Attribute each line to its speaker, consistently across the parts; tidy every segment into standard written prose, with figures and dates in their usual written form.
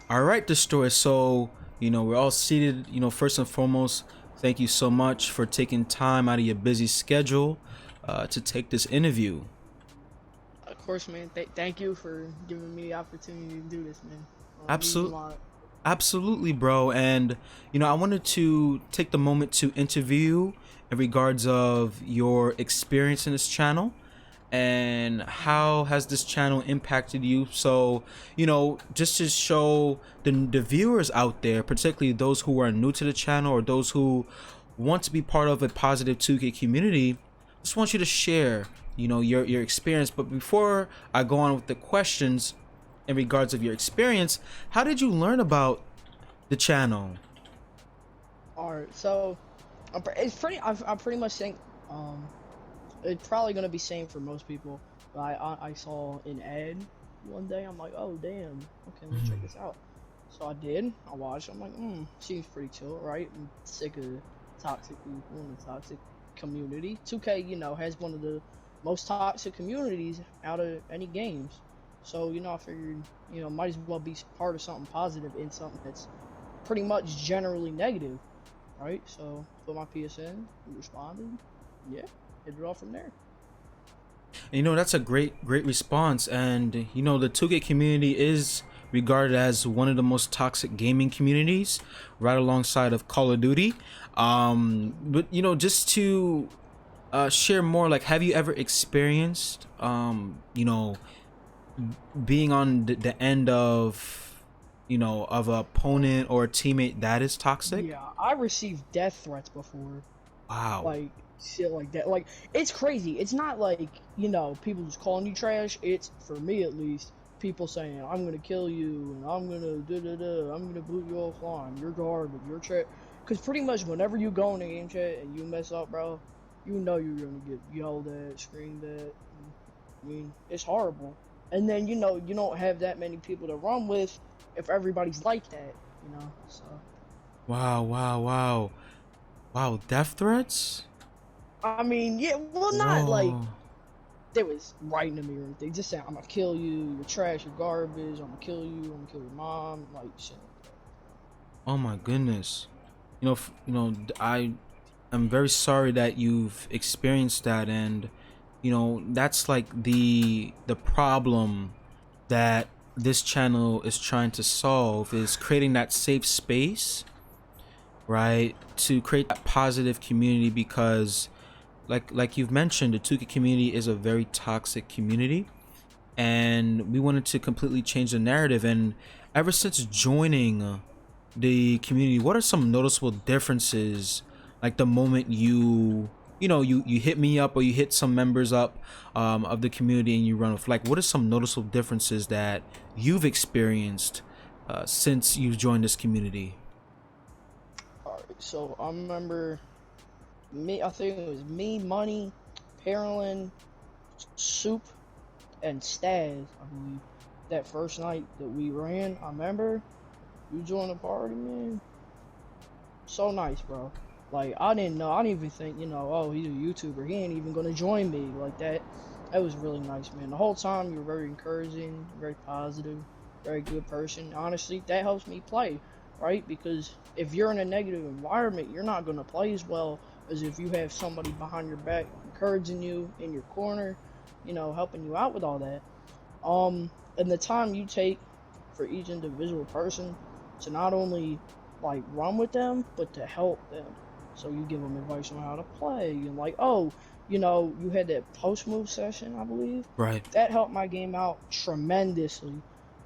Speaker 1: All right, Destroy. So, we're all seated. First and foremost, thank you so much for taking time out of your busy schedule to take this interview.
Speaker 2: Of course, man. Thank you for giving me the opportunity to do this, man. Means a
Speaker 1: Absolutely.
Speaker 2: lot.
Speaker 1: Absolutely, bro. And, I wanted to take the moment to interview in regards of your experience in this channel and how has this channel impacted you. So, just to show the viewers out there, particularly those who are new to the channel or those who want to be part of a positive 2K community, I just want you to share, your experience. But before I go on with the questions in regards of your experience, how did you learn about the channel?
Speaker 2: All right, so it's pretty. I pretty much think um it's probably gonna be same for most people. But I saw an ad one day. I'm like, oh damn, okay, let me check this out. So I did. I watched. I'm like, seems pretty chill, right? I'm sick of toxic people and the toxic community. 2K, has one of the most toxic communities out of any games. So I figured, might as well be part of something positive in something that's pretty much generally negative, right? So put my PSN, we responded, yeah, hit it off from there.
Speaker 1: That's a great response. And the 2K community is regarded as one of the most toxic gaming communities, right alongside of Call of Duty. But just to share more, like, have you ever experienced being on the end of of a opponent or a teammate that is toxic?
Speaker 2: Yeah, I received death threats before,
Speaker 1: Wow.
Speaker 2: like shit like that. Like it's crazy. It's not like people just calling you trash. It's for me at least. People saying I'm gonna kill you and I'm gonna da da da. I'm gonna boot you offline. You're garbage. You're trash. Because pretty much whenever you go in the game chat and you mess up, bro, you're gonna get yelled at, screamed at. I mean, it's horrible. And then you don't have that many people to run with if everybody's like that. So
Speaker 1: Wow, wow, wow. Wow, death threats?
Speaker 2: I mean, yeah, well, not like
Speaker 1: Whoa.
Speaker 2: they was writing to me or anything. Just saying, I'm gonna kill you. You're trash. You're garbage. I'm gonna kill you. I'm gonna kill your mom. Like shit.
Speaker 1: Oh my goodness. I am very sorry that you've experienced that. And that's like the problem that this channel is trying to solve, is creating that safe space, right, to create that positive community. Because like you've mentioned, the 2K community is a very toxic community, and we wanted to completely change the narrative. And ever since joining the community, what are some noticeable differences, like the moment you hit me up or you hit some members up of the community and you run with, like, what are some noticeable differences that you've experienced since you've joined this community?
Speaker 2: All right. So I remember me. I think it was me, Money, Parolin, Soup, and Staz. I believe that first night that we ran. I remember you joined the party, man. So nice, bro. Like I didn't know. I didn't even think, oh, he's a YouTuber. He ain't even gonna join me like that. That was really nice, man. The whole time you were very encouraging, very positive, very good person. Honestly, that helps me play, right? Because if you're in a negative environment, you're not gonna play as well as if you have somebody behind your back encouraging you in your corner, helping you out with all that. And the time you take for each individual person to not only like run with them, but to help them. So you give them advice on how to play, and like, oh, you had that post move session, I believe.
Speaker 1: Right.
Speaker 2: That helped my game out tremendously.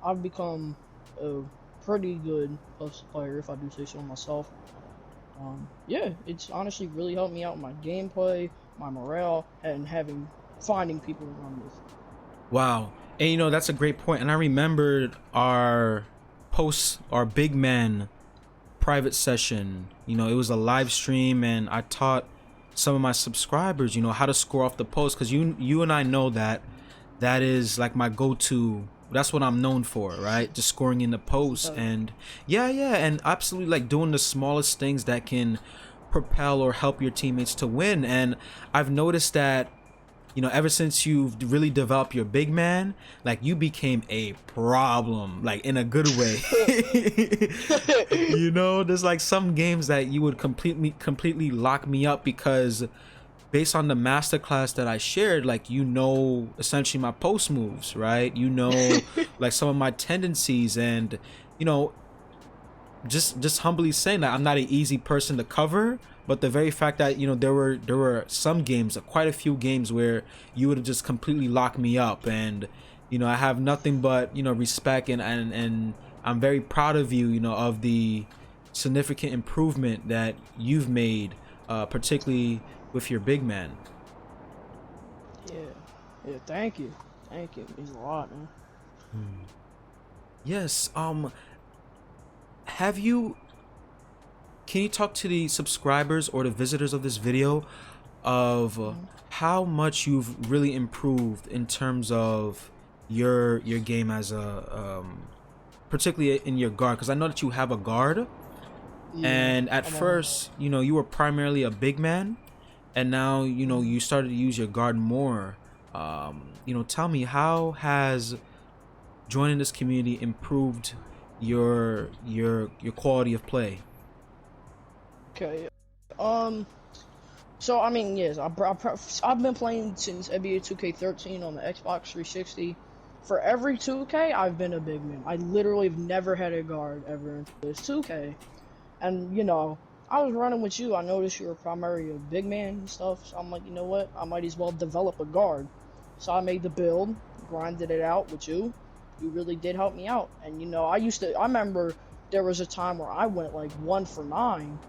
Speaker 2: I've become a pretty good post player, if I do say so myself. Yeah, it's honestly really helped me out with my gameplay, my morale, and finding people to run with.
Speaker 1: Wow. And that's a great point. And I remembered our big man private session. It was a live stream, and I taught some of my subscribers how to score off the post, because you and I know that that is like my go-to. That's what I'm known for, right? Just scoring in the post.
Speaker 2: So,
Speaker 1: And yeah, and absolutely, like, doing the smallest things that can propel or help your teammates to win. And I've noticed that you know, ever since you've really developed your big man, like you became a problem, like in a good way. You know, there's like some games that you would completely lock me up because based on the masterclass that I shared, like, you know, essentially my post moves, right? You know, like some of my tendencies, and you know, just humbly saying that I'm not an easy person to cover, but the very fact that, you know, there were some games, quite a few games where you would have just completely locked me up, and you know, I have nothing but, you know, respect, and I'm very proud of you, you know, of the significant improvement that you've made, particularly with your big man.
Speaker 2: Yeah, yeah. Thank you, thank you. It means a lot, man.
Speaker 1: Yes. Have you Can you talk to the subscribers or the visitors of this video of how much you've really improved in terms of your game as a particularly in your guard? Because I know that you have a guard,
Speaker 2: Yeah,
Speaker 1: and at
Speaker 2: I'm on.
Speaker 1: first, you know, you were primarily a big man, and now, you know, you started to use your guard more. You know, tell me, how has joining this community improved your quality of play?
Speaker 2: Okay. Um. So I mean, yes, I've been playing since NBA 2K13 on the Xbox 360. For every 2K, I've been a big man. I literally have never had a guard ever until this 2K. And you know, I was running with you. I noticed you were primarily a big man and stuff. So I'm like, you know what? I might as well develop a guard. So I made the build, grinded it out with you. You really did help me out. And you know, I remember there was a time where I went like 1 for 9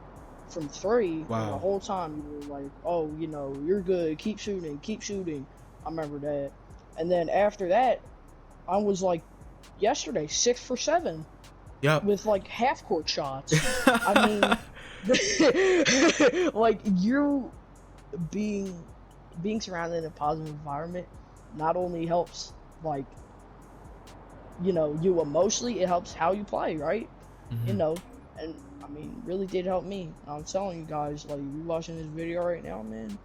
Speaker 2: from three, and the
Speaker 1: Wow.
Speaker 2: whole time you were like, "Oh, you know, you're good. Keep shooting, keep shooting." I remember that. And then after that, I was like, yesterday, 6 for 7
Speaker 1: Yep.
Speaker 2: with like half court shots. I mean, like you being being surrounded in a positive environment not only helps like you know you emotionally, it helps how you play, right? You
Speaker 1: Mhm.
Speaker 2: know, and I mean, really did help me. I'm telling you guys, like, you watching this video right now, man,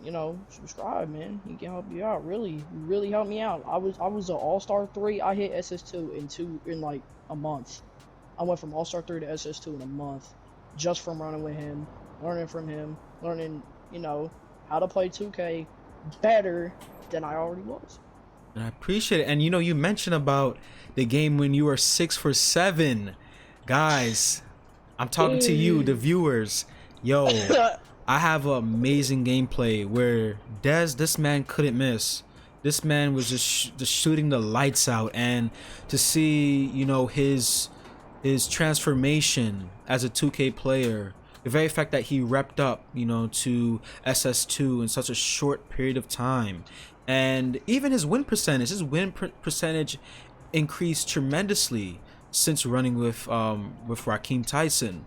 Speaker 2: you know, subscribe, man. He can help you out. Really, really helped me out. I was an All-Star 3. I hit SS2 in like a month. I went from All-Star 3 to SS2 in a month, just from running with him, learning from him, learning, you know, how to play 2K better than I already was.
Speaker 1: And I appreciate it. And you know, you mentioned about the game when you were 6 for 7. Guys, I'm talking to you, the viewers. Yo, I have an amazing gameplay where this man couldn't miss. This man was just shooting the lights out, and to see, you know, his transformation as a 2K player, the very fact that he repped up, you know, to SS2 in such a short period of time, and even his win percentage increased tremendously since running with Rahkim Tyson.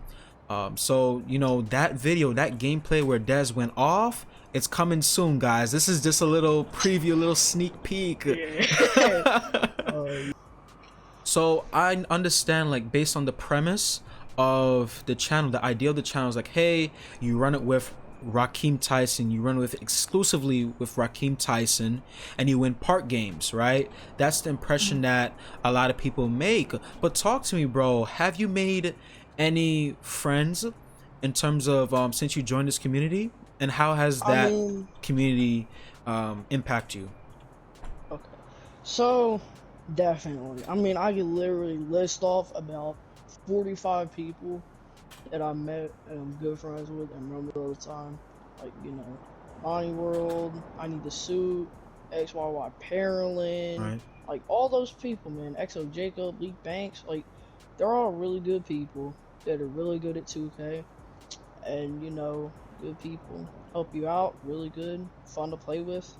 Speaker 1: So you know, that video, that gameplay where Dez went off, it's coming soon, guys. This is just a little preview, a little sneak peek.
Speaker 2: Yeah.
Speaker 1: So I understand, like, based on the premise of the channel, the idea of the channel is like, hey, you run it with Rahkim Tyson, you run with exclusively with Rahkim Tyson, and you win part games, right? That's the impression that a lot of people make. But talk to me, bro. Have you made any friends in terms of since you joined this community, and how has
Speaker 2: I
Speaker 1: that
Speaker 2: mean,
Speaker 1: community impact you?
Speaker 2: okay. So, definitely. I mean, I could literally list off about 45 people that I met and I'm good friends with and run with all the time. Like, you know, Bonnie World, I Need the Suit, XYY Paralyn,
Speaker 1: Right.
Speaker 2: like all those people, man. XO Jacob, Lee Banks, like, they're all really good people that are really good at 2K. And, you know, good people. Help you out, really good, fun to play with.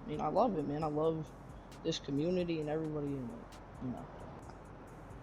Speaker 2: I mean, I love it, man. I love this community and everybody in it, you know.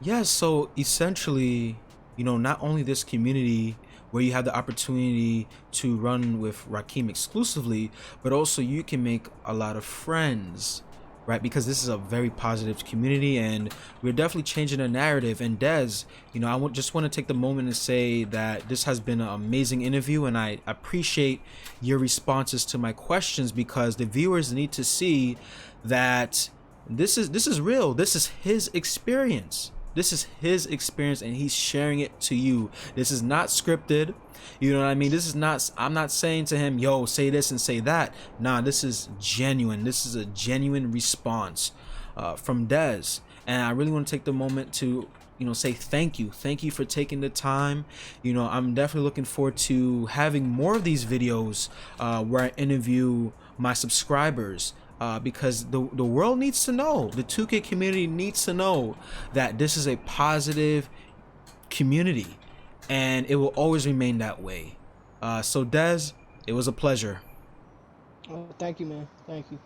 Speaker 1: Yeah, so essentially, you know, not only this community where you have the opportunity to run with Rahkim exclusively, but also you can make a lot of friends, right? Because this is a very positive community, and we're definitely changing the narrative. And Des, you know, just want to take the moment and say that this has been an amazing interview, and I appreciate your responses to my questions, because the viewers need to see that this is real. This is his experience. This is his experience, and he's sharing it to you. This is not scripted. You know what I mean? This is not, I'm not saying to him, yo, say this and say that. Nah, this is genuine. This is a genuine response from Des. And I really want to take the moment to, you know, say thank you. Thank you for taking the time. You know, I'm definitely looking forward to having more of these videos where I interview my subscribers. Because the world needs to know, the 2K community needs to know that this is a positive community, and it will always remain that way. So Des, it was a pleasure.
Speaker 2: Oh, thank you, man. Thank you.